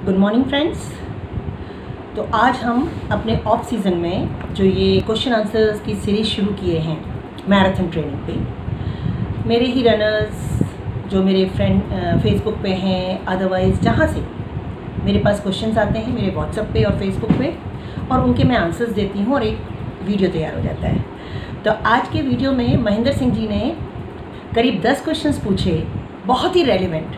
Good morning friends. तो आज हम अपने ऑफ सीज़न में जो ये क्वेश्चन आंसर्स की सीरीज़ शुरू किए हैं मैराथन ट्रेनिंग पे, मेरे ही रनर्स जो मेरे फ्रेंड फेसबुक पे हैं, अदरवाइज़ जहाँ से मेरे पास क्वेश्चंस आते हैं मेरे व्हाट्सएप पे और फेसबुक पे, और उनके मैं आंसर्स देती हूँ और एक वीडियो तैयार हो जाता है। तो आज के वीडियो में महेंद्र सिंह जी ने करीब 10 क्वेश्चंस पूछे, बहुत ही रेलिवेंट,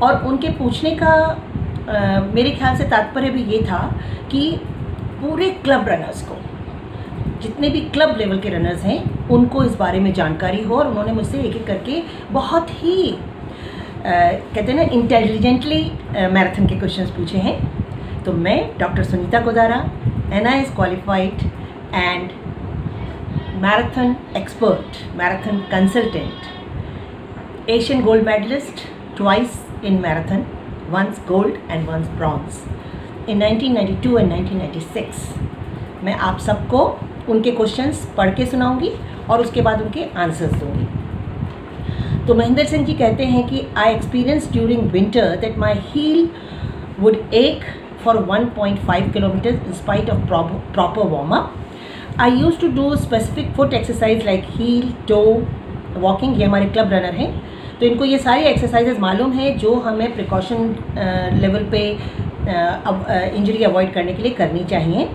और उनके पूछने का मेरे ख्याल से तात्पर्य भी ये था कि पूरे क्लब रनर्स को, जितने भी क्लब लेवल के रनर्स हैं, उनको इस बारे में जानकारी हो। और उन्होंने मुझसे एक एक करके बहुत ही कहते हैं ना इंटेलिजेंटली मैराथन के क्वेश्चंस पूछे हैं। तो मैं doctor Sunita Godara, NIS qualified and marathon expert, marathon consultant, Asian gold medallist twice in marathon, once gold and once bronze in 1992 and 1996। मैं आप सबको उनके क्वेश्चंस पढ़ के सुनाऊंगी और उसके बाद उनके आंसर्स दूंगी। तो महेंद्र सिंह जी कहते हैं कि I experience during winter that my heel would ache for 1.5 kilometre in spite of proper warm up. I use to do specific foot exercise like heel, toe, walking. ये हमारे क्लब रनर हैं, तो इनको ये सारी एक्सरसाइजेज मालूम है जो हमें प्रिकॉशन लेवल पे इंजरी अवॉइड करने के लिए करनी चाहिए।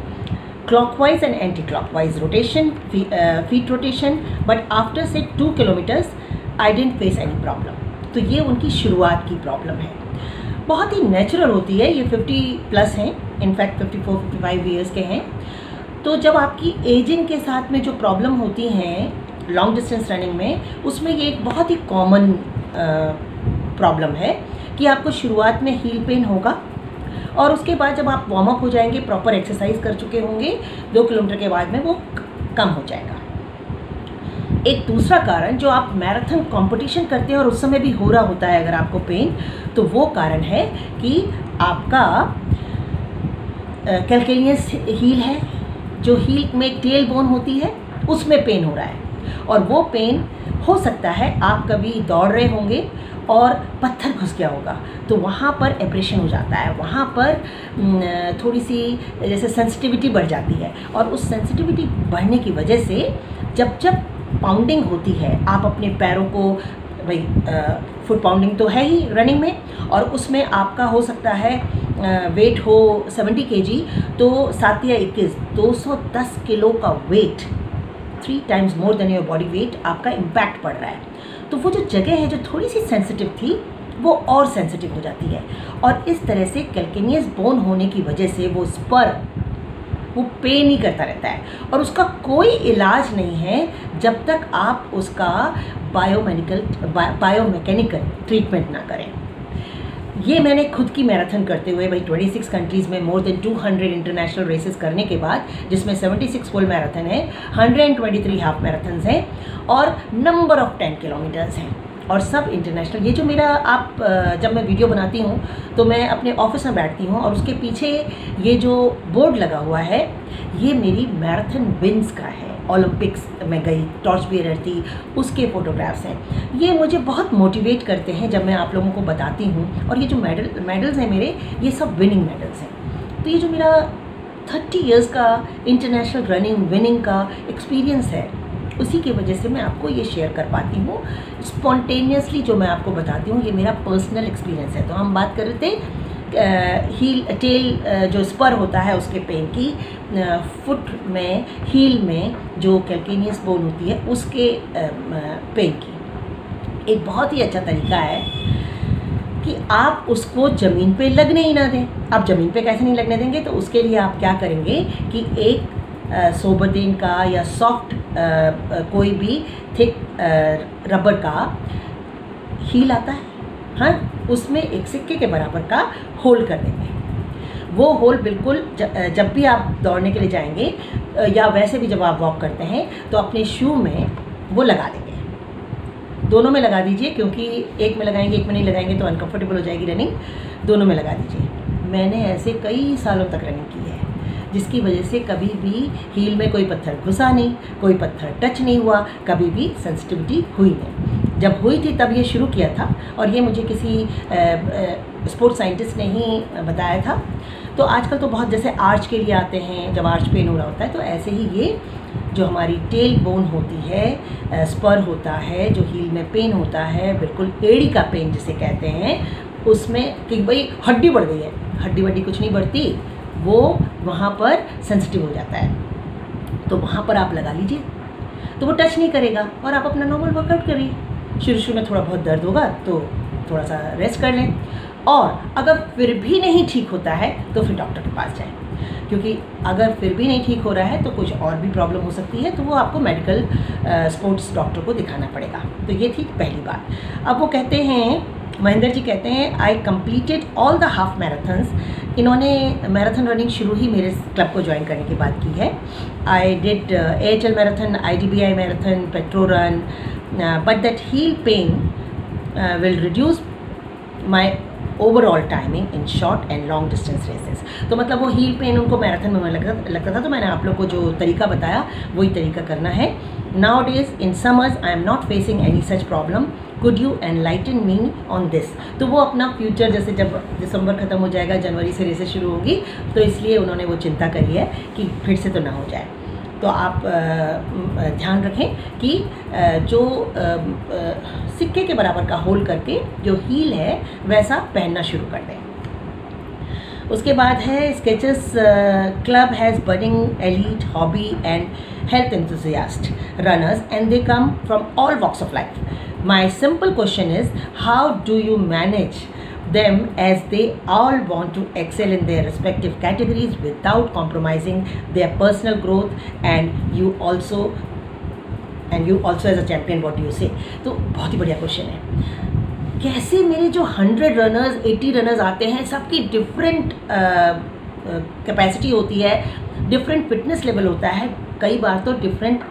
Clockwise and anti clockwise rotation, feet rotation, but after से 2 kilometres I dent face any problem. तो ये उनकी शुरुआत की प्रॉब्लम है, बहुत ही नेचुरल होती है। ये 50+ हैं, इनफैक्ट 54-55 ईयर्स के हैं। तो जब आपकी एजिंग के साथ में जो प्रॉब्लम होती हैं लॉन्ग डिस्टेंस रनिंग में, उसमें ये एक बहुत ही कॉमन प्रॉब्लम है कि आपको शुरुआत में हील पेन होगा, और उसके बाद जब आप वार्म अप हो जाएंगे, प्रॉपर एक्सरसाइज कर चुके होंगे, 2 किलोमीटर के बाद में वो कम हो जाएगा। एक दूसरा कारण, जो आप मैराथन कंपटीशन करते हैं और उस समय भी हो रहा होता है अगर आपको पेन, तो वो कारण है कि आपका कैल्केनियस हील है, जो हील में टेल बोन होती है, उसमें पेन हो रहा है। और वो पेन हो सकता है आप कभी दौड़ रहे होंगे और पत्थर घुस गया होगा, तो वहाँ पर एब्रेशन हो जाता है, वहाँ पर थोड़ी सी जैसे सेंसिटिविटी बढ़ जाती है, और उस सेंसिटिविटी बढ़ने की वजह से जब पाउंडिंग होती है, आप अपने पैरों को, भाई फुट पाउंडिंग तो है ही रनिंग में, और उसमें आपका हो सकता है वेट हो 70 kg, तो 7 या 21 210 किलो का weight, 3 times more than your body weight, आपका इम्पैक्ट पड़ रहा है। तो वो जो जगह है जो थोड़ी सी सेंसिटिव थी, वो और सेंसिटिव हो जाती है, और इस तरह से कैल्केनियस बोन होने की वजह से वो स्पर, वो पेन ही करता रहता है, और उसका कोई इलाज नहीं है जब तक आप उसका बायोमैकेनिकल ट्रीटमेंट ना करें। ये मैंने खुद की मैराथन करते हुए, भाई 26 कंट्रीज़ में मोर देन 200 इंटरनेशनल रेसेस करने के बाद, जिसमें 76 फुल मैराथन है, 123 हाफ मैराथन्स हैं, और नंबर ऑफ 10 किलोमीटर्स हैं, और सब इंटरनेशनल। ये जो मेरा जब मैं वीडियो बनाती हूँ तो मैं अपने ऑफिस में बैठती हूँ, और उसके पीछे ये जो बोर्ड लगा हुआ है, ये मेरी मैराथन विन्स का है। ओलंपिक्स में गई, टॉर्च बियरर थी, उसके फ़ोटोग्राफ्स हैं। ये मुझे बहुत मोटिवेट करते हैं जब मैं आप लोगों को बताती हूँ। और ये जो मेडल्स हैं मेरे, ये सब विनिंग मेडल्स हैं। तो ये जो मेरा 30 इयर्स का इंटरनेशनल रनिंग विनिंग का एक्सपीरियंस है, उसी की वजह से मैं आपको ये शेयर कर पाती हूँ स्पॉन्टेनियसली। जो मैं आपको बताती हूँ, ये मेरा पर्सनल एक्सपीरियंस है। तो हम बात कर रहे थे हील, टेल जो स्पर होता है उसके पेन की, फुट में, हील में जो कैल्केनियस बोन होती है उसके पेन की। एक बहुत ही अच्छा तरीका है कि आप उसको ज़मीन पे लगने ही ना दें। आप ज़मीन पे कैसे नहीं लगने देंगे, तो उसके लिए आप क्या करेंगे कि एक सोबरडेन का या सॉफ्ट कोई भी थिक रबर का हील आता है, हाँ, उसमें एक सिक्के के बराबर का होल कर देंगे। वो होल बिल्कुल जब भी आप दौड़ने के लिए जाएंगे, या वैसे भी जब आप वॉक करते हैं, तो अपने शू में वो लगा देंगे। दोनों में लगा दीजिए, क्योंकि एक में लगाएंगे एक में नहीं लगाएंगे तो अनकम्फर्टेबल हो जाएगी रनिंग। दोनों में लगा दीजिए। मैंने ऐसे कई सालों तक रनिंग की है, जिसकी वजह से कभी भी हील में कोई पत्थर घुसा नहीं, कोई पत्थर टच नहीं हुआ, कभी भी सेंसिटिविटी हुई नहीं। जब हुई थी तब ये शुरू किया था, और ये मुझे किसी स्पोर्ट्स साइंटिस्ट ने ही बताया था। तो आजकल तो बहुत जैसे आर्च के लिए आते हैं, जब आर्च पेन हो रहा होता है, तो ऐसे ही ये जो हमारी टेल बोन होती है, स्पर होता है, जो हील में पेन होता है, बिल्कुल एड़ी का पेन जिसे कहते हैं, उसमें कि भाई हड्डी बढ़ गई है, हड्डी वड्डी कुछ नहीं बढ़ती, वो वहाँ पर सेंसिटिव हो जाता है, तो वहाँ पर आप लगा लीजिए, तो वो टच नहीं करेगा और आप अपना नॉर्मल वर्कआउट करिए। शुरू में थोड़ा बहुत दर्द होगा तो थोड़ा सा रेस्ट कर लें, और अगर फिर भी नहीं ठीक होता है तो फिर डॉक्टर के पास जाएं, क्योंकि अगर फिर भी नहीं ठीक हो रहा है तो कुछ और भी प्रॉब्लम हो सकती है, तो वो आपको मेडिकल स्पोर्ट्स डॉक्टर को दिखाना पड़ेगा। तो ये थी पहली बात। अब वो कहते हैं, महेंद्र जी कहते हैं, I completed all the half marathons. इन्होंने मैराथन रनिंग शुरू ही मेरे क्लब को ज्वाइन करने के बाद की है। I did AHL marathon, IDBI marathon, petro run, but that heel pain will reduce my overall timing in short and long distance races. तो मतलब वो हील पेन उनको मैराथन में लगता था, तो मैंने आप लोग को जो तरीका बताया वही तरीका करना है। Now days in summers I am not facing any such problem, could you enlighten me on this. तो वो अपना फ्यूचर, जैसे जब दिसंबर ख़त्म हो जाएगा, जनवरी से रेसेस शुरू होगी, तो इसलिए उन्होंने वो चिंता करी है कि फिर से तो ना हो जाए। तो आप ध्यान रखें कि जो सिक्के के बराबर का होल करके जो हील है वैसा पहनना शुरू कर दें। उसके बाद है Skechers club has budding elite hobby and health enthusiast runners and they come from all walks of life. My simple question is, how do you manage them as they all want to excel in their respective categories without compromising their personal growth, and you also as a champion, what do you say? तो बहुत ही बढ़िया question है। कैसे मेरे जो 100 runners 80 runners आते हैं, सबकी डिफरेंट कैपेसिटी होती है, डिफरेंट फिटनेस लेवल होता है, कई बार तो डिफरेंट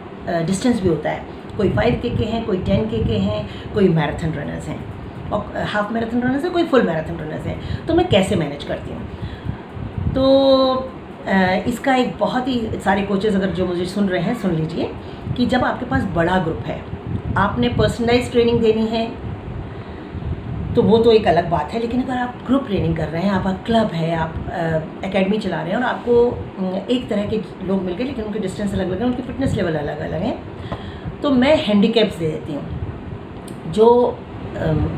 डिस्टेंस भी होता है। कोई 5K के हैं, कोई 10K के हैं, कोई मैराथन रनर्स हैं, और हाफ मैराथन रनर्स है, कोई फुल मैराथन रनर्स है। तो मैं कैसे मैनेज करती हूँ? तो इसका एक बहुत ही सारे कोचेज़ अगर जो मुझे सुन रहे हैं, सुन लीजिए कि जब आपके पास बड़ा ग्रुप है, आपने पर्सनलाइज ट्रेनिंग देनी है, तो वो तो एक अलग बात है। लेकिन अगर आप ग्रुप ट्रेनिंग कर रहे हैं, आपका क्लब है, आप एकेडमी चला रहे हैं और आपको एक तरह के लोग मिल गए लेकिन उनके डिस्टेंस अलग अलग है, उनके फिटनेस लेवल अलग अलग हैं, तो मैं हैंडीकैप्स दे देती हूँ। जो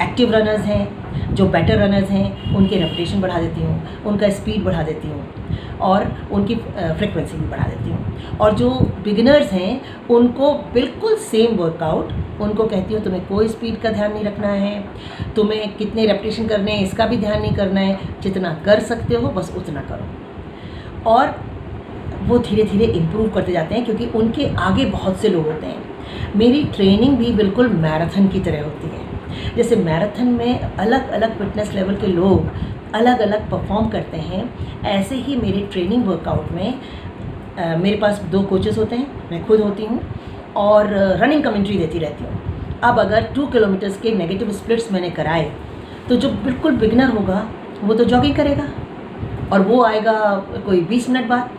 एक्टिव रनर्स हैं, जो बेटर रनर्स हैं, उनकी रेपुटेशन बढ़ा देती हूँ, उनका स्पीड बढ़ा देती हूँ और उनकी फ्रिक्वेंसी भी बढ़ा देती हूँ। और जो बिगिनर्स हैं उनको बिल्कुल सेम वर्कआउट, उनको कहती हूँ तुम्हें कोई स्पीड का ध्यान नहीं रखना है, तुम्हें कितने रेपुटेशन करने हैं इसका भी ध्यान नहीं करना है, जितना कर सकते हो बस उतना करो। और वो धीरे धीरे इम्प्रूव करते जाते हैं, क्योंकि उनके आगे बहुत से लोग होते हैं। मेरी ट्रेनिंग भी बिल्कुल मैराथन की तरह होती है। जैसे मैराथन में अलग अलग फिटनेस लेवल के लोग अलग अलग परफॉर्म करते हैं, ऐसे ही मेरे ट्रेनिंग वर्कआउट में मेरे पास 2 कोचेस होते हैं, मैं खुद होती हूँ और रनिंग कमेंट्री देती रहती हूँ। अब अगर 2 किलोमीटर्स के नेगेटिव स्प्लिट्स मैंने कराए, तो जो बिल्कुल बिगनर होगा वो तो जॉगिंग करेगा और वो आएगा कोई 20 मिनट बाद,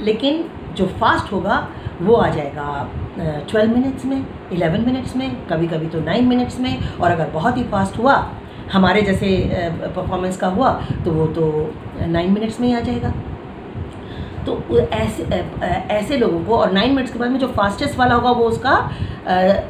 लेकिन जो फास्ट होगा वो आ जाएगा 12 मिनट्स में, 11 मिनट्स में, कभी कभी तो 9 मिनट्स में, और अगर बहुत ही फास्ट हुआ, हमारे जैसे परफॉर्मेंस का हुआ, तो वो तो 9 मिनट्स में ही आ जाएगा। तो ऐसे लोगों को, और 9 मिनट्स के बाद में जो फास्टेस्ट वाला होगा वो उसका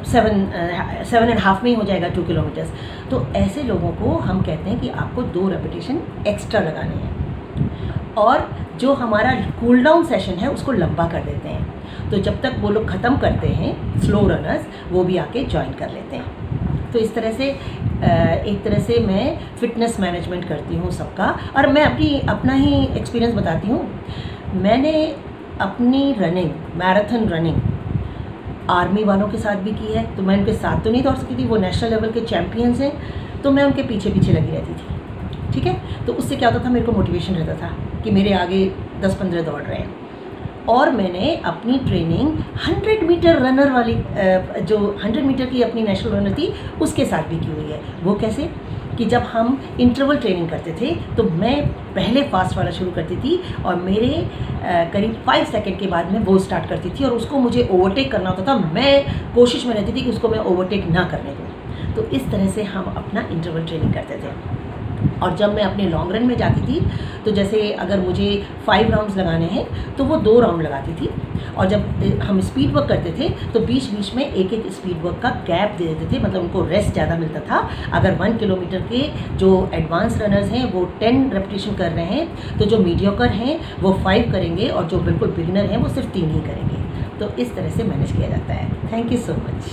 7.5 में ही हो जाएगा 2 किलोमीटर्स। तो ऐसे लोगों को हम कहते हैं कि आपको 2 रेपिटेशन एक्स्ट्रा लगाने हैं, और जो हमारा कूल डाउन सेशन है उसको लंबा कर देते हैं। तो जब तक वो लोग ख़त्म करते हैं, स्लो रनर्स, वो भी आके ज्वाइन कर लेते हैं। तो इस तरह से एक तरह से मैं फ़िटनेस मैनेजमेंट करती हूँ सबका। और मैं अपना ही एक्सपीरियंस बताती हूँ। मैंने अपनी रनिंग, मैराथन रनिंग आर्मी वालों के साथ भी की है। तो मैं उनके साथ तो नहीं दौड़ सकती थी, वो नेशनल लेवल के चैम्पियंस हैं, तो मैं उनके पीछे पीछे लगी रहती थी। ठीक है, तो उससे क्या होता था, मेरे को मोटिवेशन रहता था कि मेरे आगे 10-15 दौड़ रहे हैं। और मैंने अपनी ट्रेनिंग 100 मीटर रनर वाली, जो 100 मीटर की अपनी नेशनल रनर थी, उसके साथ भी की हुई है। वो कैसे कि जब हम इंटरवल ट्रेनिंग करते थे तो मैं पहले फास्ट वाला शुरू करती थी और मेरे करीब 5 सेकंड के बाद में वो स्टार्ट करती थी और उसको मुझे ओवरटेक करना होता था। मैं कोशिश में रहती थी कि उसको मैं ओवरटेक ना करने दूँ। तो इस तरह से हम अपना इंटरवल ट्रेनिंग करते थे। और जब मैं अपने लॉन्ग रन में जाती थी तो जैसे अगर मुझे 5 राउंड्स लगाने हैं तो वो 2 राउंड लगाती थी। और जब हम स्पीड वर्क करते थे तो बीच बीच में एक एक स्पीड वर्क का गैप दे देते थे, मतलब उनको रेस्ट ज़्यादा मिलता था। अगर 1 किलोमीटर के जो एडवांस रनर्स हैं वो 10 रेपिटेशन कर रहे हैं तो जो मीडियोकर हैं वो 5 करेंगे और जो बिल्कुल बिगिनर हैं वो सिर्फ 3 ही करेंगे। तो इस तरह से मैनेज किया जाता है। Thank you so much.